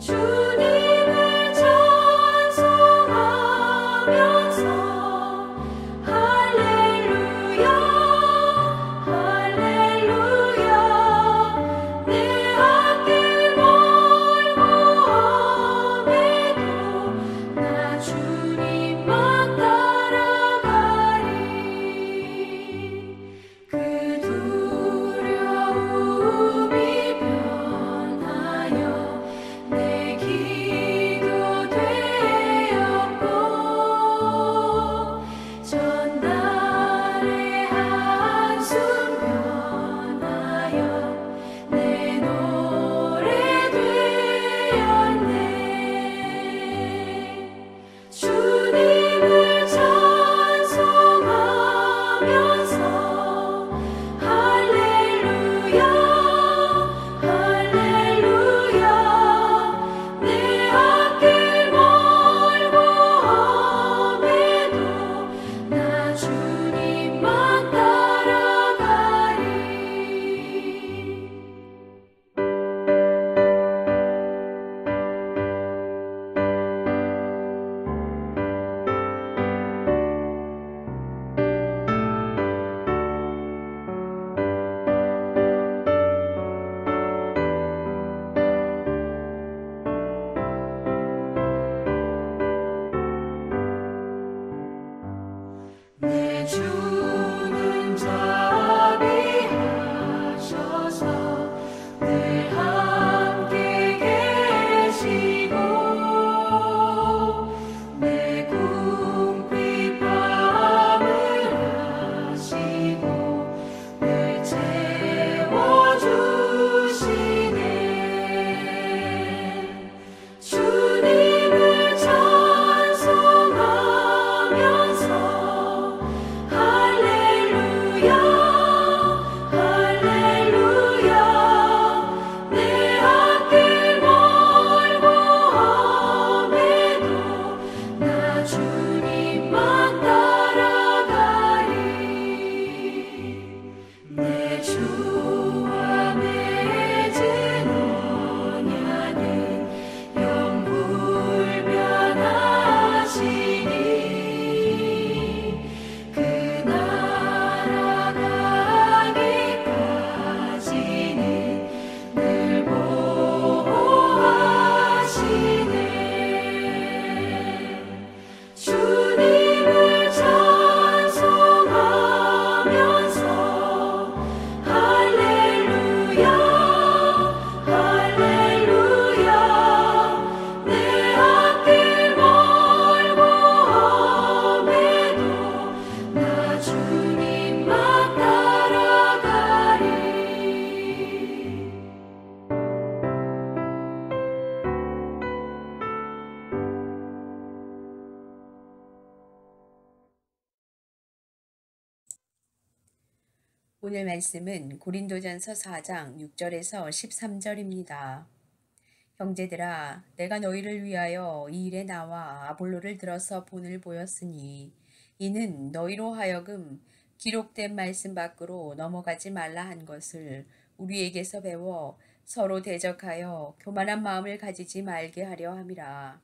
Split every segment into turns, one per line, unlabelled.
주님을 찬송하면서 할렐루야 할렐루야 내 앞길 멀고 험해도 나 주님만 따라가리 그 두려움이 변하여 내 기도 되었고 전날의 한숨 변하여 내 노래 되었네 주님을 찬송하면서 할렐루야 할렐루야 내 앞길 멀고 험해도 나 주님만 따라가리 내 주는 자비하셔서 늘 함께 계시고 내 궁핍함을 아시고 늘 채워주시네 주님을 찬송하면서 할렐루야 할렐루야 내 앞길 멀고 험해도 나 주님만 따라가리 내 주와 맺은 언약은 영불변하시니 그 나라 가기까지는 늘 보호하시네 주님을 찬송하면서 할렐루야 할렐루야 내 앞길 멀고 험해도 나 주님만 따라가리
오늘 말씀은 고린도전서 4장 6절에서 13절입니다. 형제들아, 내가 너희를 위하여 이 일에 나와 아볼로를 들어서 본을 보였으니 이는 너희로 하여금 기록된 말씀 밖으로 넘어가지 말라 한 것을 우리에게서 배워 서로 대적하여 교만한 마음을 가지지 말게 하려 함이라.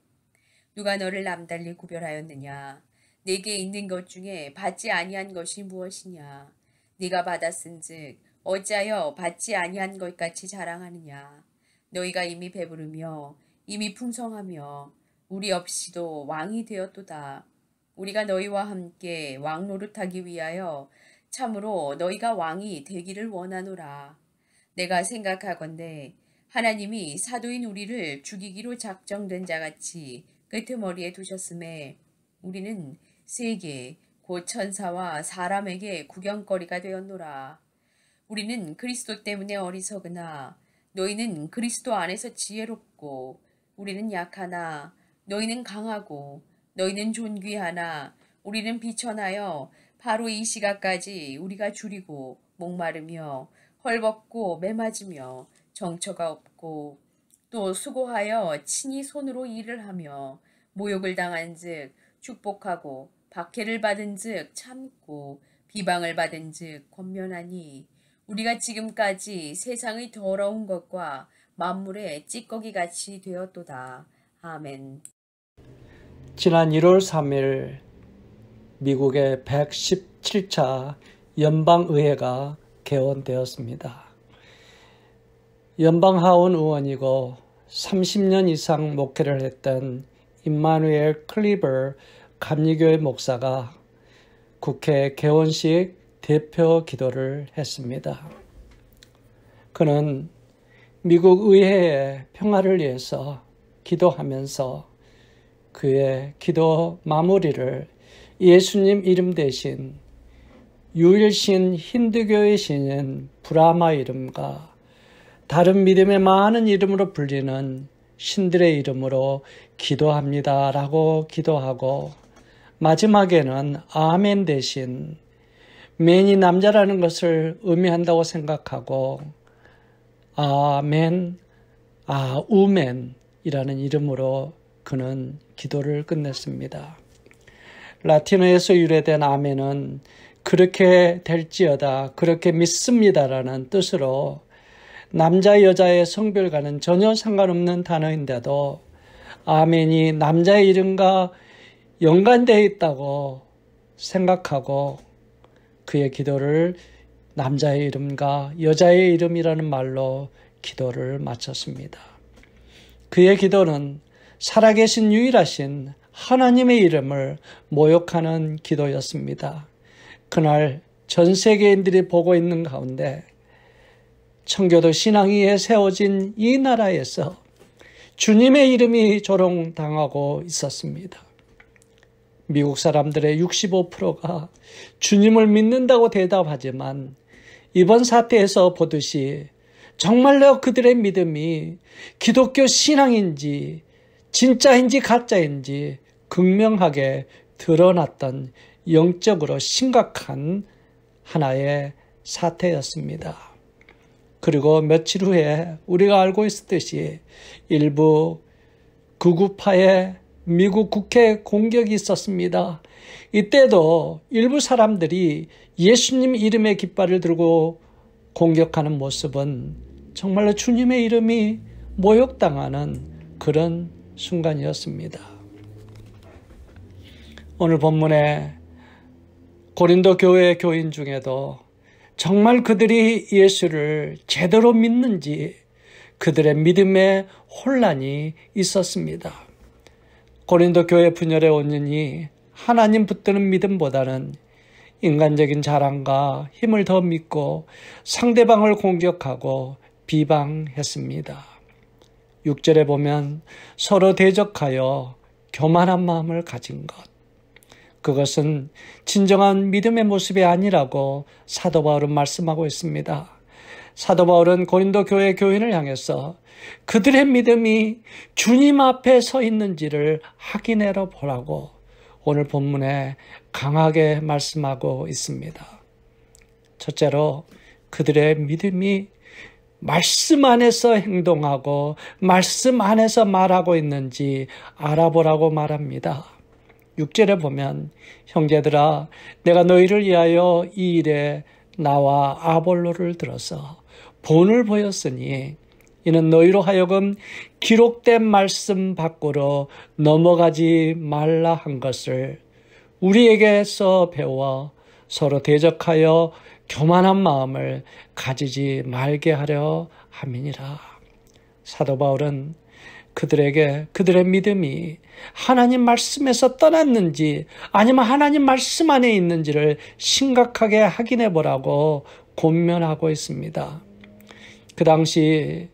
누가 너를 남달리 구별하였느냐? 내게 있는 것 중에 받지 아니한 것이 무엇이냐? 네가 받았은즉 어찌하여 받지 아니한 것 같이 자랑하느냐? 너희가 이미 배부르며 이미 풍성하며 우리 없이도 왕이 되었도다. 우리가 너희와 함께 왕 노릇하기 위하여 참으로 너희가 왕이 되기를 원하노라. 내가 생각하건대 하나님이 사도인 우리를 죽이기로 작정된 자같이 끄트머리에 두셨음에 우리는 세계 곧 천사와 사람에게 구경거리가 되었노라. 우리는 그리스도 때문에 어리석으나 너희는 그리스도 안에서 지혜롭고 우리는 약하나 너희는 강하고 너희는 존귀하나 우리는 비천하여 바로 이 시각까지 우리가 줄이고 목마르며 헐벗고 매맞으며 정처가 없고 또 수고하여 친히 손으로 일을 하며 모욕을 당한즉 축복하고 박해를 받은즉 참고 비방을 받은즉 권면하니 우리가 지금까지 세상의 더러운 것과 만물의 찌꺼기같이 되었도다. 아멘.
지난 1월 3일 미국의 117차 연방의회가 개원되었습니다. 연방하원 의원이고 30년 이상 목회를 했던 임마누엘 클리버 감리교회 목사가 국회 개원식 대표 기도를 했습니다. 그는 미국 의회의 평화를 위해서 기도하면서 그의 기도 마무리를 예수님 이름 대신 유일신 힌두교의 신인 브라마 이름과 다른 믿음의 많은 이름으로 불리는 신들의 이름으로 기도합니다 라고 기도하고 마지막에는 아멘 대신 맨이 남자라는 것을 의미한다고 생각하고 아멘, 우멘이라는 이름으로 그는 기도를 끝냈습니다. 라틴어에서 유래된 아멘은 그렇게 될지어다, 그렇게 믿습니다라는 뜻으로 남자 여자의 성별과는 전혀 상관없는 단어인데도 아멘이 남자의 이름과 연관되어 있다고 생각하고 그의 기도를 남자의 이름과 여자의 이름이라는 말로 기도를 마쳤습니다. 그의 기도는 살아계신 유일하신 하나님의 이름을 모욕하는 기도였습니다. 그날 전 세계인들이 보고 있는 가운데 청교도 신앙 위에 세워진 이 나라에서 주님의 이름이 조롱당하고 있었습니다. 미국 사람들의 65%가 주님을 믿는다고 대답하지만 이번 사태에서 보듯이 정말로 그들의 믿음이 기독교 신앙인지 진짜인지 가짜인지 극명하게 드러났던 영적으로 심각한 하나의 사태였습니다. 그리고 며칠 후에 우리가 알고 있었듯이 일부 극우파의 미국 국회 공격이 있었습니다. 이때도 일부 사람들이 예수님 이름의 깃발을 들고 공격하는 모습은 정말로 주님의 이름이 모욕당하는 그런 순간이었습니다. 오늘 본문에 고린도 교회 교인 중에도 정말 그들이 예수를 제대로 믿는지 그들의 믿음에 혼란이 있었습니다. 고린도 교회 분열의 원인이 하나님 붙드는 믿음보다는 인간적인 자랑과 힘을 더 믿고 상대방을 공격하고 비방했습니다. 6절에 보면 서로 대적하여 교만한 마음을 가진 것. 그것은 진정한 믿음의 모습이 아니라고 사도 바울은 말씀하고 있습니다. 사도 바울은 고린도 교회 교인을 향해서 그들의 믿음이 주님 앞에 서 있는지를 확인해 보라고 오늘 본문에 강하게 말씀하고 있습니다. 첫째로 그들의 믿음이 말씀 안에서 행동하고 말씀 안에서 말하고 있는지 알아보라고 말합니다. 6절에 보면 형제들아 내가 너희를 위하여 이 일에 나와 아볼로를 들어서 본을 보였으니 이는 너희로 하여금 기록된 말씀 밖으로 넘어가지 말라 한 것을 우리에게서 배워 서로 대적하여 교만한 마음을 가지지 말게 하려 함이니라. 사도 바울은 그들에게 그들의 믿음이 하나님 말씀에서 떠났는지 아니면 하나님 말씀 안에 있는지를 심각하게 확인해 보라고 권면하고 있습니다. 그 당시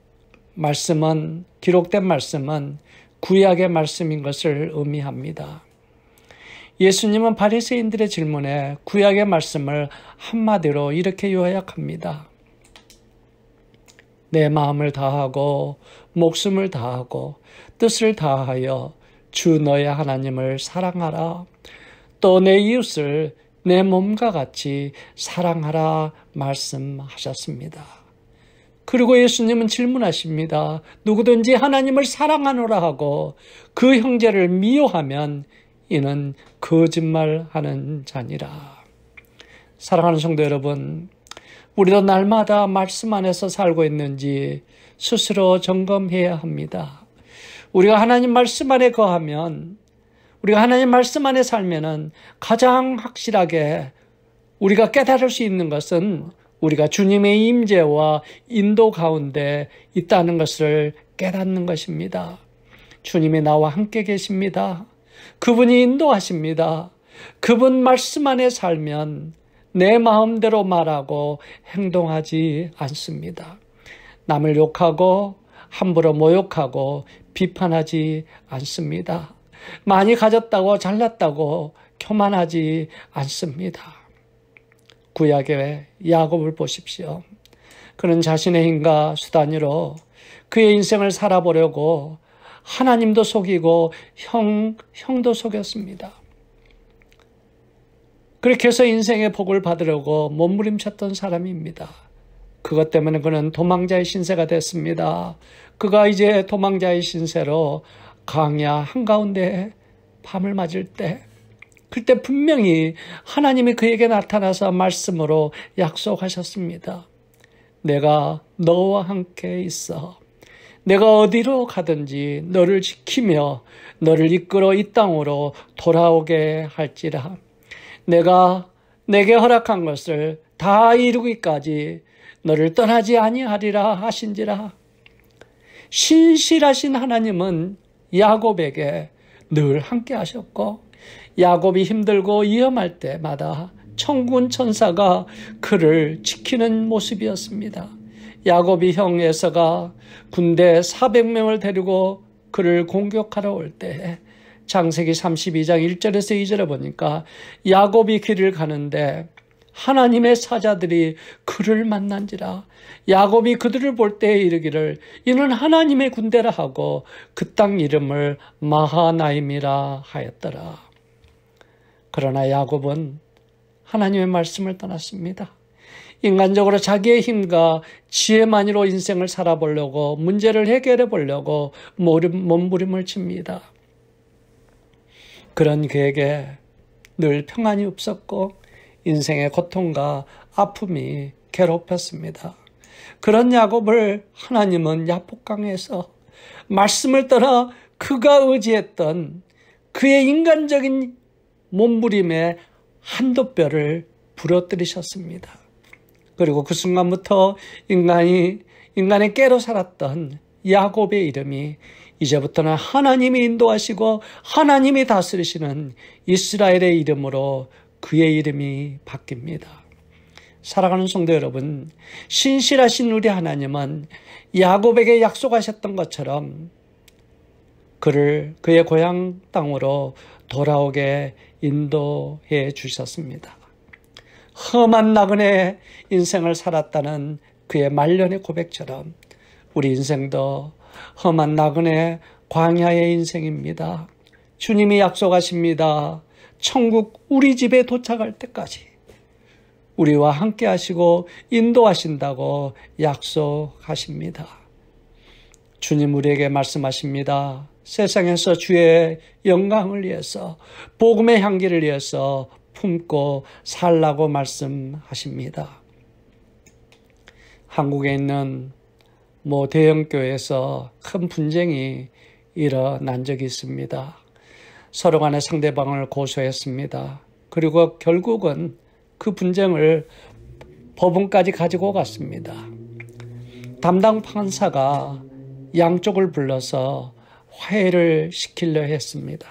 말씀은 기록된 말씀은 구약의 말씀인 것을 의미합니다. 예수님은 바리새인들의 질문에 구약의 말씀을 한마디로 이렇게 요약합니다. 내 마음을 다하고 목숨을 다하고 뜻을 다하여 주 너의 하나님을 사랑하라. 또 내 이웃을 내 몸과 같이 사랑하라 말씀하셨습니다. 그리고 예수님은 질문하십니다. 누구든지 하나님을 사랑하노라 하고 그 형제를 미워하면 이는 거짓말하는 자니라. 사랑하는 성도 여러분, 우리도 날마다 말씀 안에서 살고 있는지 스스로 점검해야 합니다. 우리가 하나님 말씀 안에 거하면, 우리가 하나님 말씀 안에 살면은 가장 확실하게 우리가 깨달을 수 있는 것은 우리가 주님의 임재와 인도 가운데 있다는 것을 깨닫는 것입니다. 주님이 나와 함께 계십니다. 그분이 인도하십니다. 그분 말씀 안에 살면 내 마음대로 말하고 행동하지 않습니다. 남을 욕하고 함부로 모욕하고 비판하지 않습니다. 많이 가졌다고 잘났다고 교만하지 않습니다. 구약의 야곱을 보십시오. 그는 자신의 힘과 수단으로 그의 인생을 살아보려고 하나님도 속이고 형도 속였습니다. 그렇게 해서 인생의 복을 받으려고 몸부림쳤던 사람입니다. 그것 때문에 그는 도망자의 신세가 됐습니다. 그가 이제 도망자의 신세로 광야 한가운데 밤을 맞을 때, 그때 분명히 하나님이 그에게 나타나서 말씀으로 약속하셨습니다. 내가 너와 함께 있어. 내가 어디로 가든지 너를 지키며 너를 이끌어 이 땅으로 돌아오게 할지라. 내가 내게 허락한 것을 다 이루기까지 너를 떠나지 아니하리라 하신지라. 신실하신 하나님은 야곱에게 늘 함께 하셨고, 야곱이 힘들고 위험할 때마다 천군 천사가 그를 지키는 모습이었습니다. 야곱이 형 에서가 군대 400명을 데리고 그를 공격하러 올 때 창세기 32장 1절에서 2절에 보니까 야곱이 길을 가는데 하나님의 사자들이 그를 만난지라. 야곱이 그들을 볼 때에 이르기를 이는 하나님의 군대라 하고 그 땅 이름을 마하나임이라 하였더라. 그러나 야곱은 하나님의 말씀을 떠났습니다. 인간적으로 자기의 힘과 지혜만으로 인생을 살아보려고, 문제를 해결해 보려고 몸부림을 칩니다. 그런 그에게 늘 평안이 없었고 인생의 고통과 아픔이 괴롭혔습니다. 그런 야곱을 하나님은 야복강에서 말씀을 떠나 그가 의지했던 그의 인간적인 몸부림에 한도뼈를 부러뜨리셨습니다. 그리고 그 순간부터 인간의 깨로 살았던 야곱의 이름이 이제부터는 하나님이 인도하시고 하나님이 다스리시는 이스라엘의 이름으로 그의 이름이 바뀝니다. 사랑하는 성도 여러분, 신실하신 우리 하나님은 야곱에게 약속하셨던 것처럼 그를 그의 고향 땅으로 돌아오게 인도해 주셨습니다. 험한 나그네 인생을 살았다는 그의 말년의 고백처럼 우리 인생도 험한 나그네 광야의 인생입니다. 주님이 약속하십니다. 천국 우리 집에 도착할 때까지 우리와 함께 하시고 인도하신다고 약속하십니다. 주님 우리에게 말씀하십니다. 세상에서 주의 영광을 위해서, 복음의 향기를 위해서 품고 살라고 말씀하십니다. 한국에 있는 대형교회에서 큰 분쟁이 일어난 적이 있습니다. 서로 간에 상대방을 고소했습니다. 그리고 결국은 그 분쟁을 법원까지 가지고 갔습니다. 담당 판사가 양쪽을 불러서 화해를 시키려 했습니다.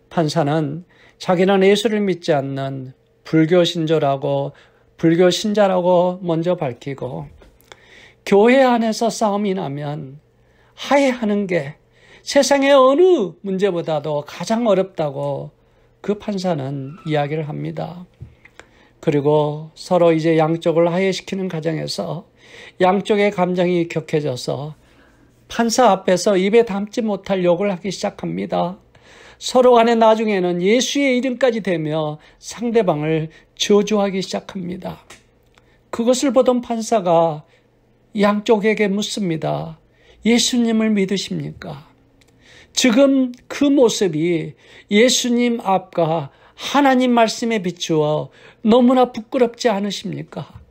판사는 자기는 예수를 믿지 않는 불교 신자라고 먼저 밝히고, 교회 안에서 싸움이 나면 화해하는 게 세상의 어느 문제보다도 가장 어렵다고 그 판사는 이야기를 합니다. 그리고 서로 이제 양쪽을 화해시키는 과정에서 양쪽의 감정이 격해져서 판사 앞에서 입에 담지 못할 욕을 하기 시작합니다. 서로 간에 나중에는 예수의 이름까지 대며 상대방을 저주하기 시작합니다. 그것을 보던 판사가 양쪽에게 묻습니다. 예수님을 믿으십니까? 지금 그 모습이 예수님 앞과 하나님 말씀에 비추어 너무나 부끄럽지 않으십니까?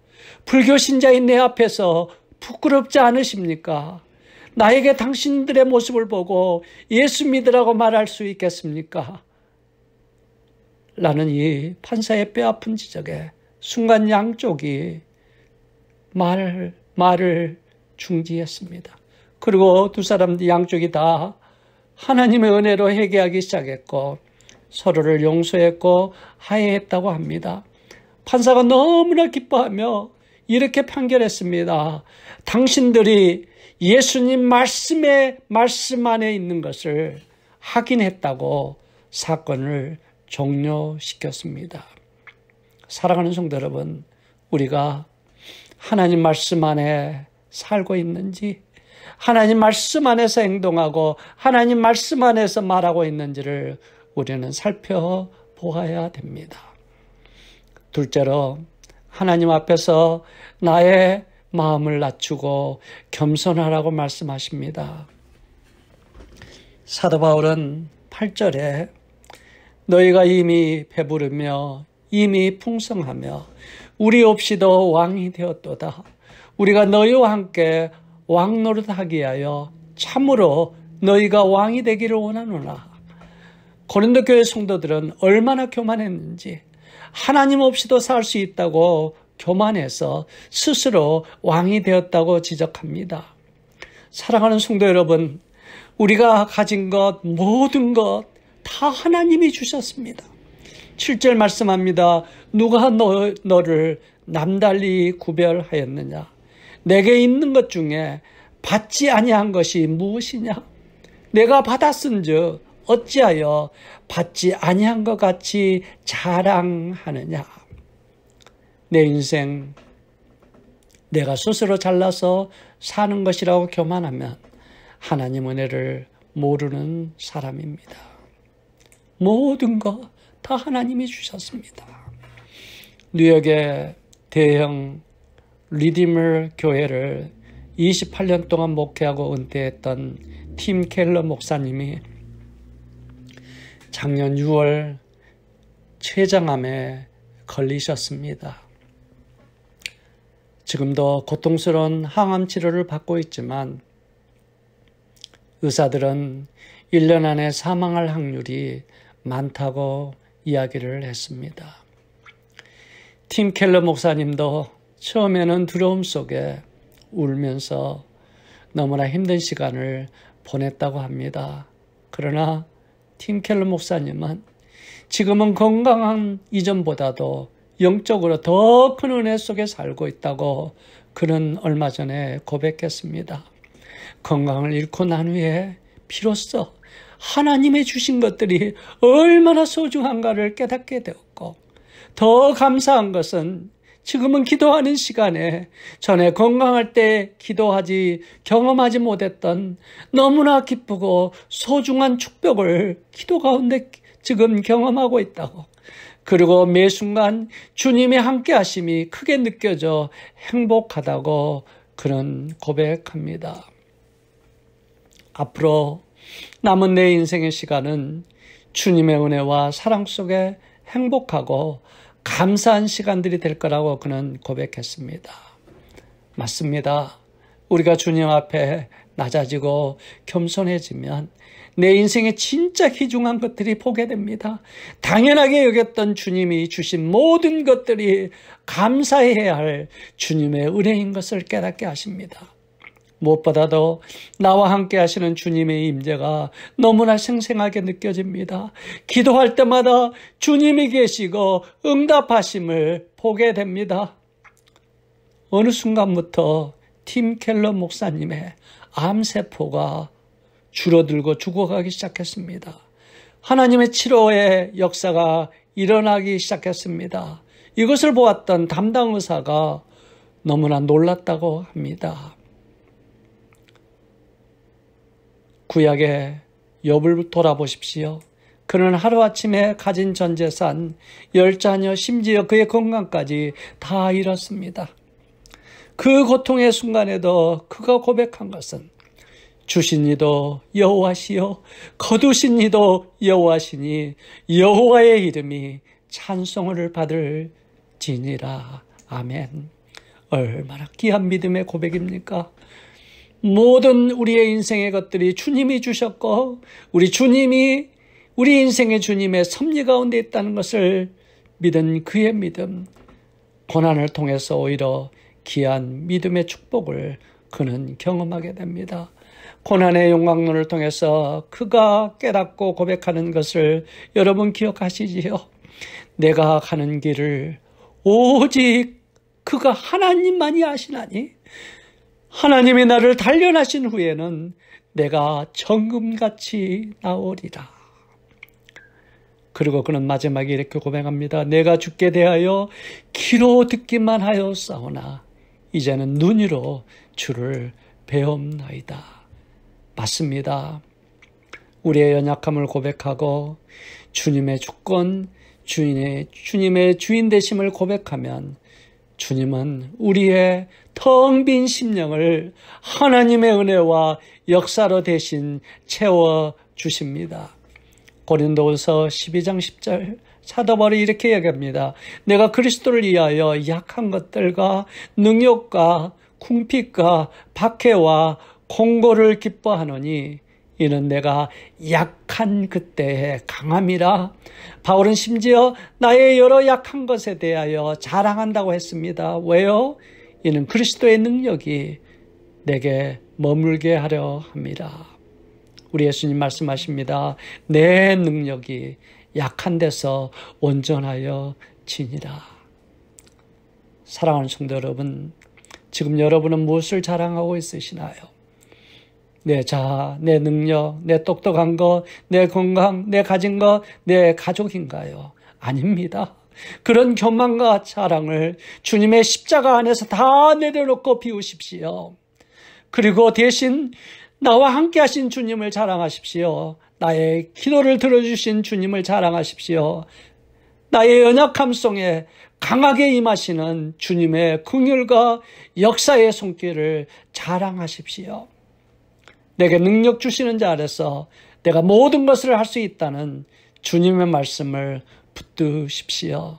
불교 신자인 내 앞에서 부끄럽지 않으십니까? 나에게 당신들의 모습을 보고 예수 믿으라고 말할 수 있겠습니까? 라는 이 판사의 뼈아픈 지적에 순간 양쪽이 말을 중지했습니다. 그리고 두 사람 양쪽이 다 하나님의 은혜로 회개하기 시작했고 서로를 용서했고 화해했다고 합니다. 판사가 너무나 기뻐하며 이렇게 판결했습니다. 당신들이 예수님 말씀 안에 있는 것을 확인했다고 사건을 종료시켰습니다. 사랑하는 성도 여러분, 우리가 하나님 말씀 안에 살고 있는지, 하나님 말씀 안에서 행동하고 하나님 말씀 안에서 말하고 있는지를 우리는 살펴보아야 됩니다. 둘째로 하나님 앞에서 나의 마음을 낮추고 겸손하라고 말씀하십니다. 사도 바울은 8절에 너희가 이미 배부르며 이미 풍성하며 우리 없이도 왕이 되었도다. 우리가 너희와 함께 왕 노릇하기 위하여 참으로 너희가 왕이 되기를 원하노라. 고린도 교회 성도들은 얼마나 교만했는지 하나님 없이도 살 수 있다고 교만해서 스스로 왕이 되었다고 지적합니다. 사랑하는 성도 여러분, 우리가 가진 것 모든 것 다 하나님이 주셨습니다. 7절 말씀합니다. 누가 너를 남달리 구별하였느냐? 내게 있는 것 중에 받지 아니한 것이 무엇이냐? 내가 받았은즉 어찌하여 받지 아니한 것 같이 자랑하느냐? 내 인생 내가 스스로 잘나서 사는 것이라고 교만하면 하나님 은혜를 모르는 사람입니다. 모든 것 다 하나님이 주셨습니다. 뉴욕의 대형 리디머 교회를 28년 동안 목회하고 은퇴했던 팀 켈러 목사님이 작년 6월 췌장암에 걸리셨습니다. 지금도 고통스러운 항암 치료를 받고 있지만 의사들은 1년 안에 사망할 확률이 많다고 이야기를 했습니다. 팀 켈러 목사님도 처음에는 두려움 속에 울면서 너무나 힘든 시간을 보냈다고 합니다. 그러나 팀 켈러 목사님은 지금은 건강한 이전보다도 영적으로 더 큰 은혜 속에 살고 있다고 그는 얼마 전에 고백했습니다. 건강을 잃고 난 후에 비로소 하나님의 주신 것들이 얼마나 소중한가를 깨닫게 되었고 더 감사한 것은 지금은 기도하는 시간에 전에 건강할 때 경험하지 못했던 너무나 기쁘고 소중한 축복을 기도 가운데 지금 경험하고 있다고. 그리고 매 순간 주님의 함께 하심이 크게 느껴져 행복하다고 그는 고백합니다. 앞으로 남은 내 인생의 시간은 주님의 은혜와 사랑 속에 행복하고 감사한 시간들이 될 거라고 그는 고백했습니다. 맞습니다. 우리가 주님 앞에 낮아지고 겸손해지면 내 인생에 진짜 귀중한 것들이 보게 됩니다. 당연하게 여겼던 주님이 주신 모든 것들이 감사해야 할 주님의 은혜인 것을 깨닫게 하십니다. 무엇보다도 나와 함께 하시는 주님의 임재가 너무나 생생하게 느껴집니다. 기도할 때마다 주님이 계시고 응답하심을 보게 됩니다. 어느 순간부터 팀 켈러 목사님의 암세포가 줄어들고 죽어가기 시작했습니다. 하나님의 치료의 역사가 일어나기 시작했습니다. 이것을 보았던 담당 의사가 너무나 놀랐다고 합니다. 구약의 욥을 돌아보십시오. 그는 하루아침에 가진 전 재산, 10자녀, 심지어 그의 건강까지 다 잃었습니다. 그 고통의 순간에도 그가 고백한 것은 주신 이도 여호와시요 거두신 이도 여호와시니 여호와의 이름이 찬송을 받을 지니라. 아멘. 얼마나 귀한 믿음의 고백입니까? 모든 우리의 인생의 것들이 주님이 주셨고 우리 주님이 우리 인생의 주님의 섭리 가운데 있다는 것을 믿은 그의 믿음, 고난을 통해서 오히려 귀한 믿음의 축복을 그는 경험하게 됩니다. 고난의 용광로를 통해서 그가 깨닫고 고백하는 것을 여러분 기억하시지요? 내가 가는 길을 오직 그가 하나님만이 아시나니 하나님이 나를 단련하신 후에는 내가 정금같이 나오리라. 그리고 그는 마지막에 이렇게 고백합니다. 내가 주께 대하여 귀로 듣기만 하였사오나 이제는 눈으로 주를 배움나이다. 맞습니다. 우리의 연약함을 고백하고 주님의 주권, 주님의 주인 되심을 고백하면 주님은 우리의 텅 빈 심령을 하나님의 은혜와 역사로 대신 채워주십니다. 고린도후서 12장 10절 사도 바울이 이렇게 얘기합니다. 내가 그리스도를 위하여 약한 것들과 능욕과 궁핍과 박해와 공고를 기뻐하노니 이는 내가 약한 그때의 강함이라. 바울은 심지어 나의 여러 약한 것에 대하여 자랑한다고 했습니다. 왜요? 이는 그리스도의 능력이 내게 머물게 하려 함이라. 우리 예수님 말씀하십니다. 내 능력이 약한 데서 온전하여 지니라. 사랑하는 성도 여러분, 지금 여러분은 무엇을 자랑하고 있으시나요? 내 자아, 내 능력, 내 똑똑한 것, 내 건강, 내 가진 것, 내 가족인가요? 아닙니다. 그런 교만과 자랑을 주님의 십자가 안에서 다 내려놓고 비우십시오. 그리고 대신 나와 함께 하신 주님을 자랑하십시오. 나의 기도를 들어주신 주님을 자랑하십시오. 나의 연약함 속에 강하게 임하시는 주님의 긍휼과 역사의 손길을 자랑하십시오. 내게 능력 주시는 자 아래서 내가 모든 것을 할 수 있다는 주님의 말씀을 붙드십시오.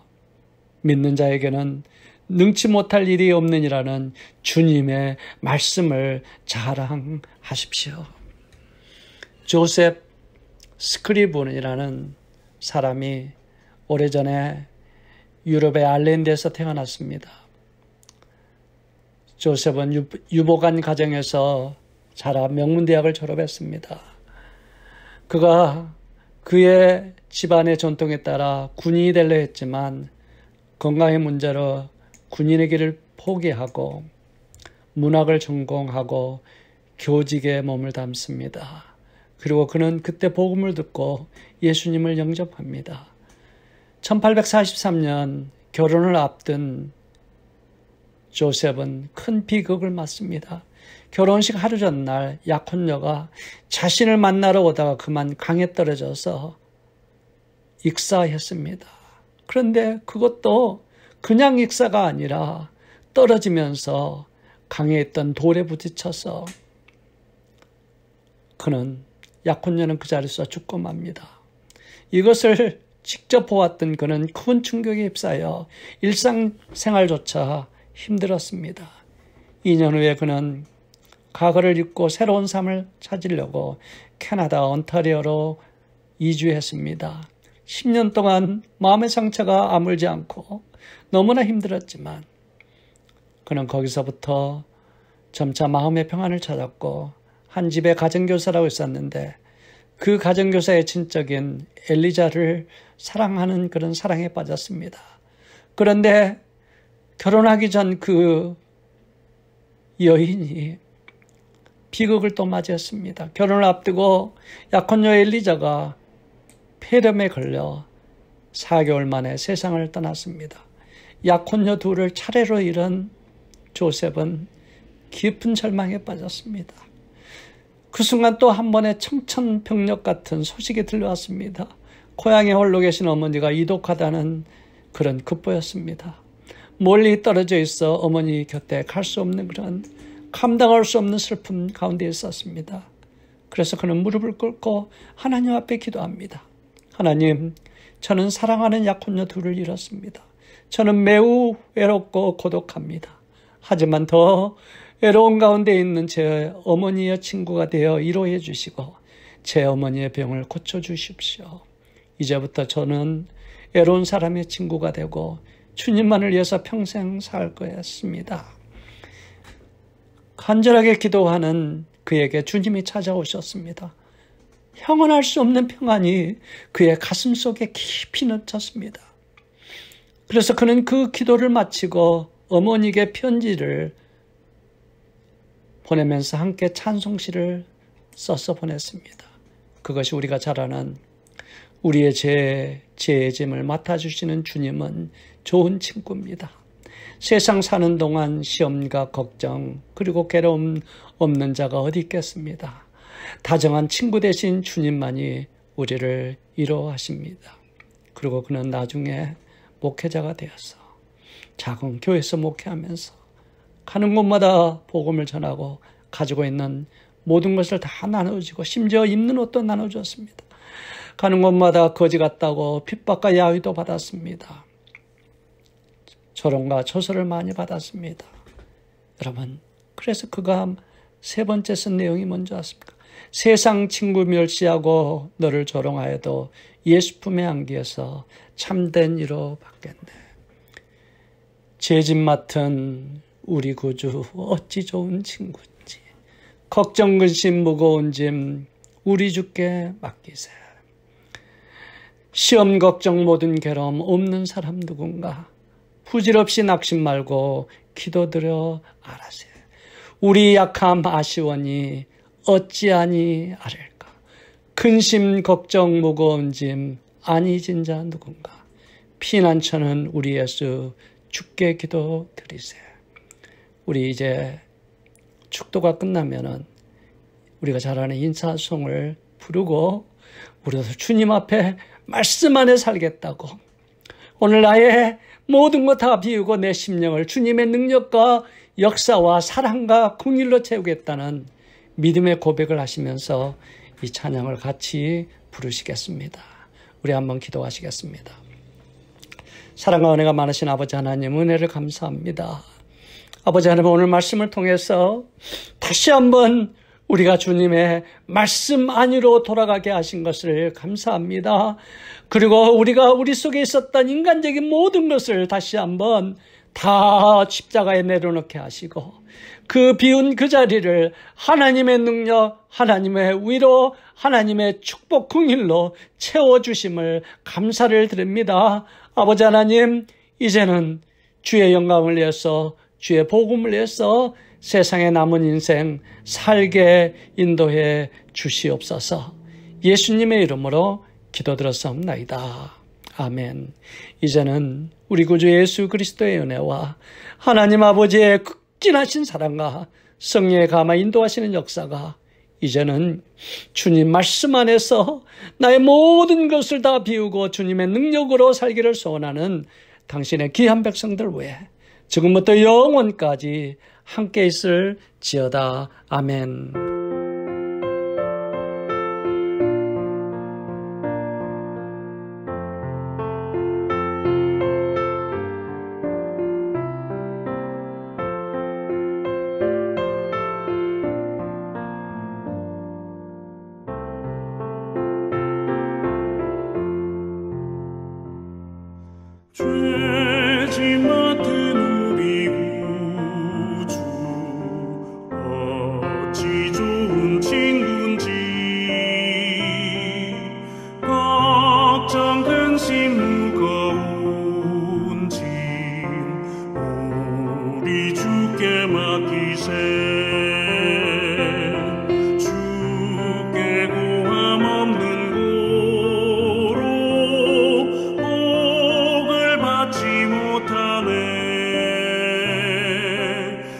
믿는 자에게는 능치 못할 일이 없느니라는 주님의 말씀을 자랑하십시오. 조셉 스크리본이라는 사람이 오래전에 유럽의 아일랜드에서 태어났습니다. 조셉은 유복한 가정에서 자라 명문대학을 졸업했습니다. 그가 그의 집안의 전통에 따라 군인이 되려 했지만 건강의 문제로 군인의 길을 포기하고 문학을 전공하고 교직에 몸을 담습니다. 그리고 그는 그때 복음을 듣고 예수님을 영접합니다. 1843년 결혼을 앞둔 조셉은 큰 비극을 맞습니다. 결혼식 하루 전날 약혼녀가 자신을 만나러 오다가 그만 강에 떨어져서 익사했습니다. 그런데 그것도 그냥 익사가 아니라 떨어지면서 강에 있던 돌에 부딪혀서 그는 약혼녀는 그 자리에서 죽고 맙니다. 이것을 직접 보았던 그는 큰 충격에 휩싸여 일상생활조차 힘들었습니다. 2년 후에 그는 과거를 잊고 새로운 삶을 찾으려고 캐나다 온타리오로 이주했습니다. 10년 동안 마음의 상처가 아물지 않고 너무나 힘들었지만 그는 거기서부터 점차 마음의 평안을 찾았고 한 집에 가정교사라고 있었는데 그 가정교사의 친척인 엘리자를 사랑하는 그런 사랑에 빠졌습니다. 그런데 결혼하기 전 그 여인이 비극을 또 맞이했습니다. 결혼을 앞두고 약혼녀 엘리자가 폐렴에 걸려 4개월 만에 세상을 떠났습니다. 약혼녀 둘을 차례로 잃은 조셉은 깊은 절망에 빠졌습니다. 그 순간 또 한 번의 청천벽력 같은 소식이 들려왔습니다. 고향에 홀로 계신 어머니가 이독하다는 그런 급보였습니다. 멀리 떨어져 있어 어머니 곁에 갈 수 없는 그런 감당할 수 없는 슬픔 가운데 있었습니다. 그래서 그는 무릎을 꿇고 하나님 앞에 기도합니다. 하나님, 저는 사랑하는 약혼녀 둘을 잃었습니다. 저는 매우 외롭고 고독합니다. 하지만 더 외로운 가운데 있는 제 어머니의 친구가 되어 위로해 주시고 제 어머니의 병을 고쳐주십시오. 이제부터 저는 외로운 사람의 친구가 되고 주님만을 위해서 평생 살 거였습니다. 간절하게 기도하는 그에게 주님이 찾아오셨습니다. 형언할 수 없는 평안이 그의 가슴 속에 깊이 넘쳤습니다. 그래서 그는 그 기도를 마치고 어머니에게 편지를 보내면서 함께 찬송시를 써서 보냈습니다. 그것이 우리가 잘 아는 우리의 죄의 짐을 맡아주시는 주님은 좋은 친구입니다. 세상 사는 동안 시험과 걱정 그리고 괴로움 없는 자가 어디 있겠습니다. 다정한 친구 되신 주님만이 우리를 위로하십니다. 그리고 그는 나중에 목회자가 되어서 작은 교회에서 목회하면서 가는 곳마다 복음을 전하고 가지고 있는 모든 것을 다 나눠주고 심지어 입는 옷도 나눠줬습니다. 가는 곳마다 거지 같다고 핍박과 야유도 받았습니다. 조롱과 조소를 많이 받았습니다. 여러분, 그래서 그가 세 번째 쓴 내용이 뭔지 아십니까? 세상 친구 멸시하고 너를 조롱하여도 예수 품에 안기어서 참된 위로 받겠네. 죄짐 맡은 우리 구주 어찌 좋은 친구인지 걱정 근심 무거운 짐 우리 주께 맡기세. 시험 걱정 모든 괴로움 없는 사람 누군가 부질없이 낙심 말고 기도드려 알아세. 우리 약함 아시오니 어찌하니 아랠까. 근심 걱정 무거운 짐 아니진 자 누군가. 피난처는 우리 예수 주께 기도드리세. 우리 이제 축도가 끝나면은 우리가 잘 아는 인사송을 부르고 우리도 주님 앞에 말씀 안에 살겠다고 오늘 나의 모든 것 다 비우고 내 심령을 주님의 능력과 역사와 사랑과 긍휼로 채우겠다는 믿음의 고백을 하시면서 이 찬양을 같이 부르시겠습니다. 우리 한번 기도하시겠습니다. 사랑과 은혜가 많으신 아버지 하나님 은혜를 감사합니다. 아버지 하나님 오늘 말씀을 통해서 다시 한번 우리가 주님의 말씀 안으로 돌아가게 하신 것을 감사합니다. 그리고 우리가 우리 속에 있었던 인간적인 모든 것을 다시 한번 다 십자가에 내려놓게 하시고 그 비운 그 자리를 하나님의 능력, 하나님의 위로, 하나님의 축복 긍휼로 채워주심을 감사를 드립니다. 아버지 하나님, 이제는 주의 영광을 위해서 주의 복음을 위해서 세상에 남은 인생 살게 인도해 주시옵소서. 예수님의 이름으로 기도드렸사옵나이다. 아멘. 이제는 우리 구주 예수 그리스도의 은혜와 하나님 아버지의 극진하신 사랑과 성령의 감화 인도하시는 역사가 이제는 주님 말씀 안에서 나의 모든 것을 다 비우고 주님의 능력으로 살기를 소원하는 당신의 귀한 백성들 외에 지금부터 영원까지 함께 있을지어다. 아멘.
죄짐 맡은 우리 구주 어찌 좋은 친구인지 걱정 근심 무거운 짐 우리 주께 맡기세. 주께 고함 없는 고로 복을 받지 못하네.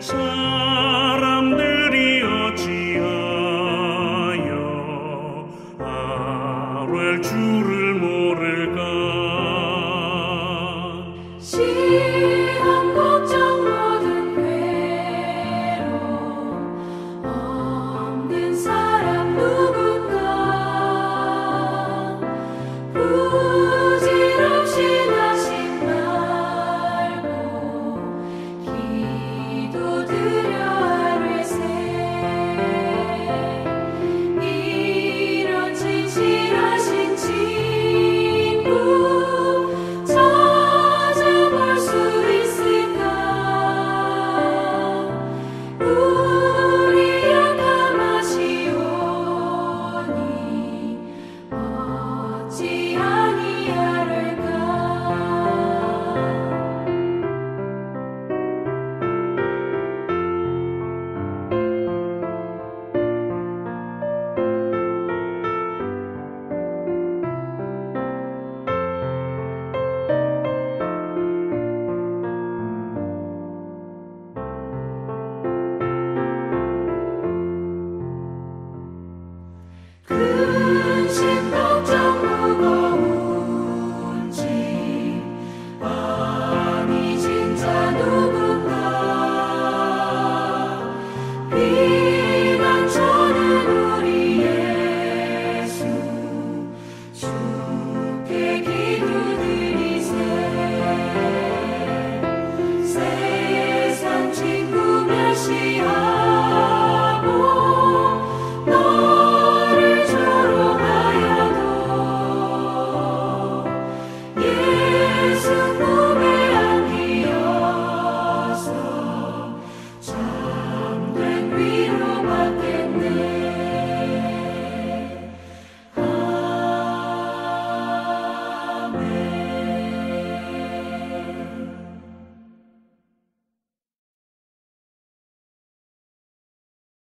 사람들이 어찌하여 아뢰 주를 못